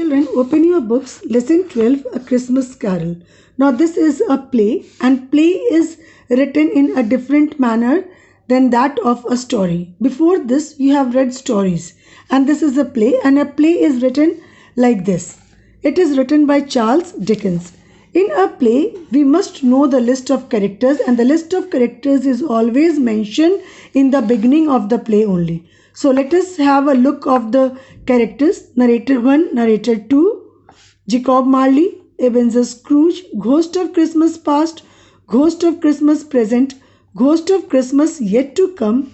Children, open your books. Lesson 12, A Christmas Carol. Now, this is a play, and play is written in a different manner than that of a story. Before this, you have read stories, and this is a play, and a play is written like this. It is written by Charles Dickens. In a play, we must know the list of characters, and the list of characters is always mentioned in the beginning of the play only. So let us have a look of the characters. Narrator 1, Narrator 2, Jacob Marley, Ebenezer Scrooge, Ghost of Christmas Past, Ghost of Christmas Present, Ghost of Christmas Yet to Come,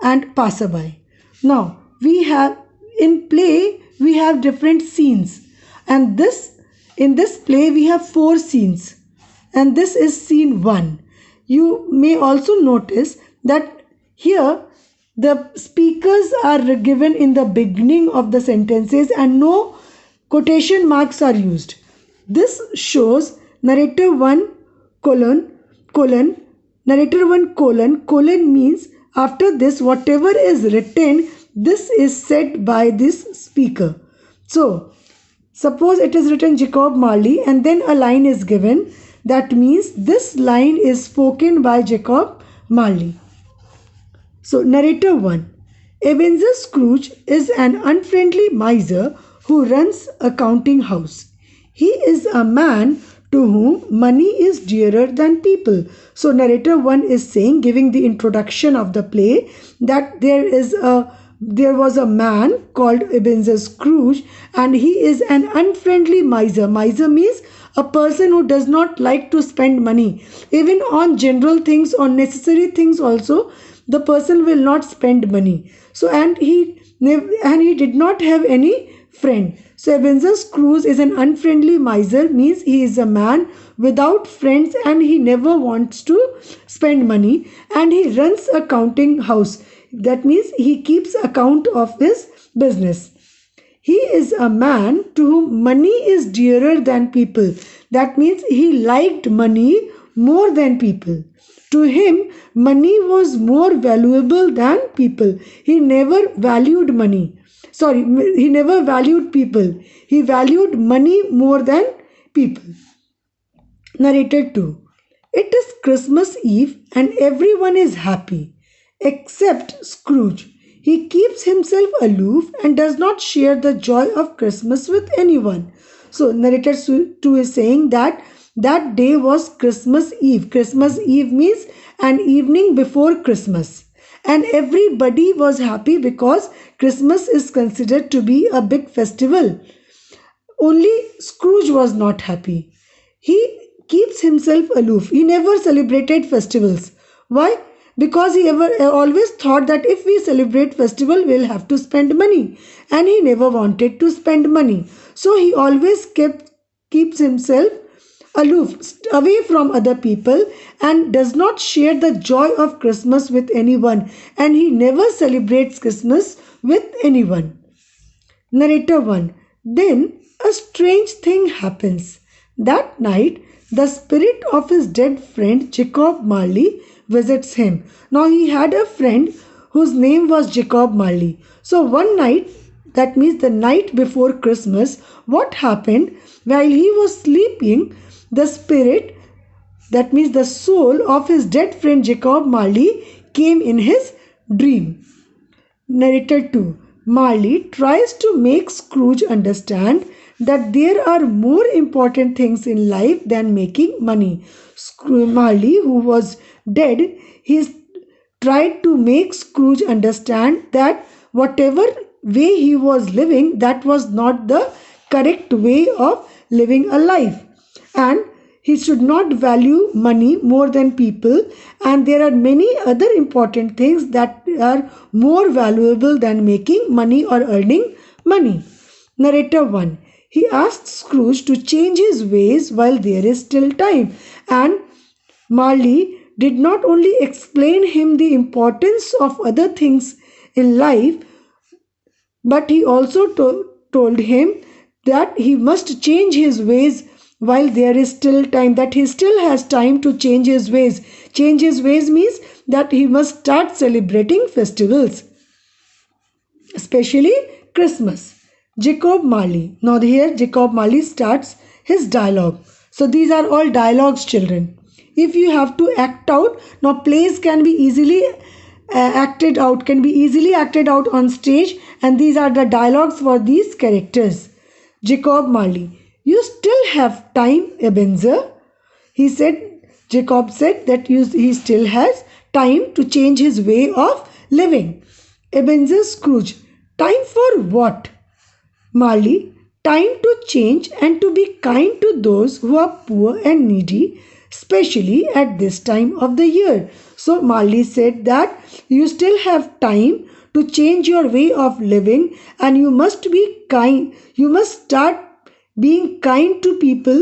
and Passerby. Now, we have in play, we have different scenes, and in this play we have 4 scenes, and this is scene 1. You may also notice that here the speakers are given in the beginning of the sentences and no quotation marks are used. This shows narrator 1 colon, narrator 1 colon means after this whatever is written, this is said by this speaker. So, suppose it is written Jacob Marley and then a line is given. That means this line is spoken by Jacob Marley. So, narrator 1. Ebenezer Scrooge is an unfriendly miser who runs a counting house. He is a man to whom money is dearer than people. So, narrator 1 is saying, giving the introduction of the play, that there was a man called Ebenezer Scrooge and he is an unfriendly miser. Miser means a person who does not like to spend money. Even on general things, on necessary things also, the person will not spend money. So, and he did not have any friend. So, Ebenezer Scrooge is an unfriendly miser, means he is a man without friends and he never wants to spend money, and he runs a counting house. That means he keeps account of his business. He is a man to whom money is dearer than people. That means he liked money more than people. To him, money was more valuable than people. He never valued money. He never valued people. He valued money more than people. Narrator 2. It is Christmas Eve and everyone is happy, except Scrooge. He keeps himself aloof and does not share the joy of Christmas with anyone. So, narrator 2 is saying that day was Christmas Eve. Christmas Eve means an evening before Christmas. And everybody was happy because Christmas is considered to be a big festival. Only Scrooge was not happy. He keeps himself aloof. He never celebrated festivals. Why? Because he always thought that if we celebrate festival, we'll have to spend money. And he never wanted to spend money. So he always keeps himself aloof, away from other people, and does not share the joy of Christmas with anyone, and he never celebrates Christmas with anyone. Narrator 1. Then a strange thing happens. That night, the spirit of his dead friend Jacob Marley visits him. Now he had a friend whose name was Jacob Marley. So one night, that means the night before Christmas, what happened? While he was sleeping, the spirit, that means the soul of his dead friend Jacob Marley, came in his dream. Narrator 2. Marley tries to make Scrooge understand that there are more important things in life than making money. Marley, who was dead, he tried to make Scrooge understand that whatever way he was living, that was not the correct way of living a life. And he should not value money more than people, and there are many other important things that are more valuable than making money or earning money. Narrator 1. He asked Scrooge to change his ways while there is still time, and Marley did not only explain him the importance of other things in life, but he also told him that he must change his ways while there is still time, that he still has time to change his ways. Change his ways means that he must start celebrating festivals, especially Christmas. Jacob Marley. Now here Jacob Marley starts his dialogue. So these are all dialogues, children. If you have to act out, now plays can be easily acted out on stage, and these are the dialogues for these characters. Jacob Marley. You still have time, Ebenezer. He said, Jacob said that he still has time to change his way of living. Ebenezer Scrooge. Time for what? Marley, time to change and to be kind to those who are poor and needy, especially at this time of the year. So Marley said that you still have time to change your way of living, and you must be kind. You must start being kind to people,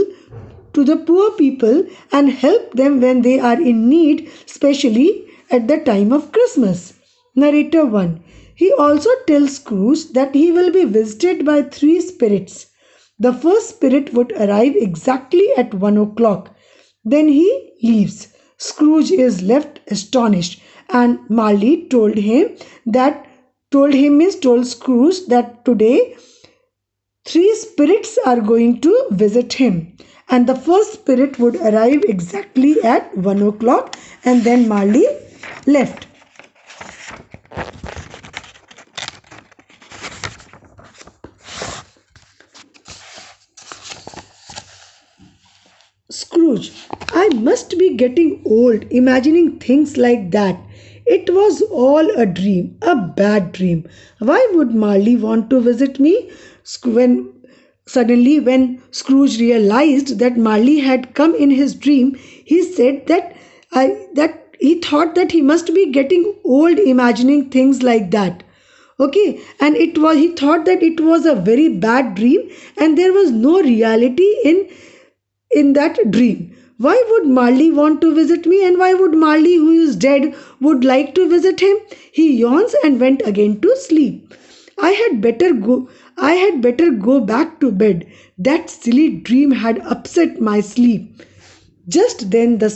to the poor people, and help them when they are in need, especially at the time of Christmas. Narrator 1. He also tells Scrooge that he will be visited by three spirits. The first spirit would arrive exactly at 1 o'clock. Then he leaves. Scrooge is left astonished, and Marley told Scrooge that today three spirits are going to visit him. And the first spirit would arrive exactly at 1 o'clock, and then Marley left. Scrooge, I must be getting old imagining things like that. It was all a dream, a bad dream. Why would Marley want to visit me? When Scrooge realized that Marley had come in his dream, he said that he thought that he must be getting old imagining things like that. Okay, and he thought that it was a very bad dream, and there was no reality in that dream. Why would Marley want to visit me, and why would Marley, who is dead, would like to visit him? He yawns and went again to sleep. I had better go back to bed. That silly dream had upset my sleep. Just then the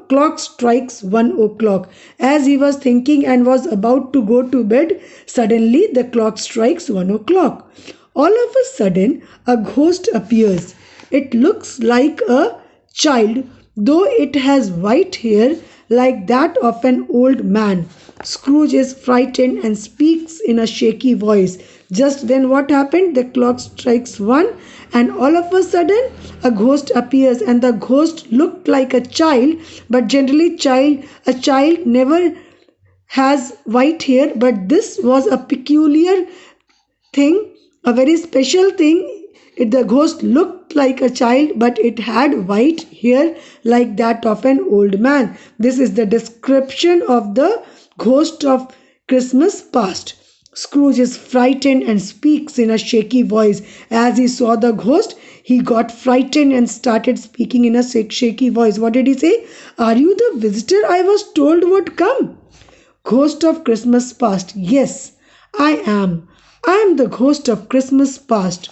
clock strikes 1 o'clock. As he was thinking and was about to go to bed, suddenly the clock strikes 1 o'clock. All of a sudden, a ghost appears. It looks like a child, though it has white hair like that of an old man. Scrooge is frightened and speaks in a shaky voice. Just then what happened? The clock strikes 1, and all of a sudden a ghost appears, and the ghost looked like a child, but generally a child never has white hair, but this was a peculiar thing, a very special thing. The ghost looked like a child, but it had white hair like that of an old man. This is the description of the ghost of Christmas past. Scrooge is frightened and speaks in a shaky voice. As he saw the ghost, he got frightened and started speaking in a shaky voice. What did he say? Are you the visitor I was told would come? Ghost of Christmas past. Yes, I am. I am the ghost of Christmas past.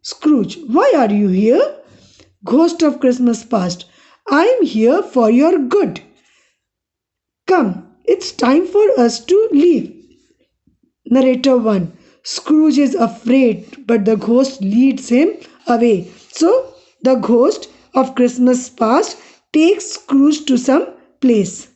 Scrooge, why are you here? Ghost of Christmas past. I am here for your good. Come, it's time for us to leave. Narrator 1. Scrooge is afraid, but the ghost leads him away. So, the ghost of Christmas past takes Scrooge to some place.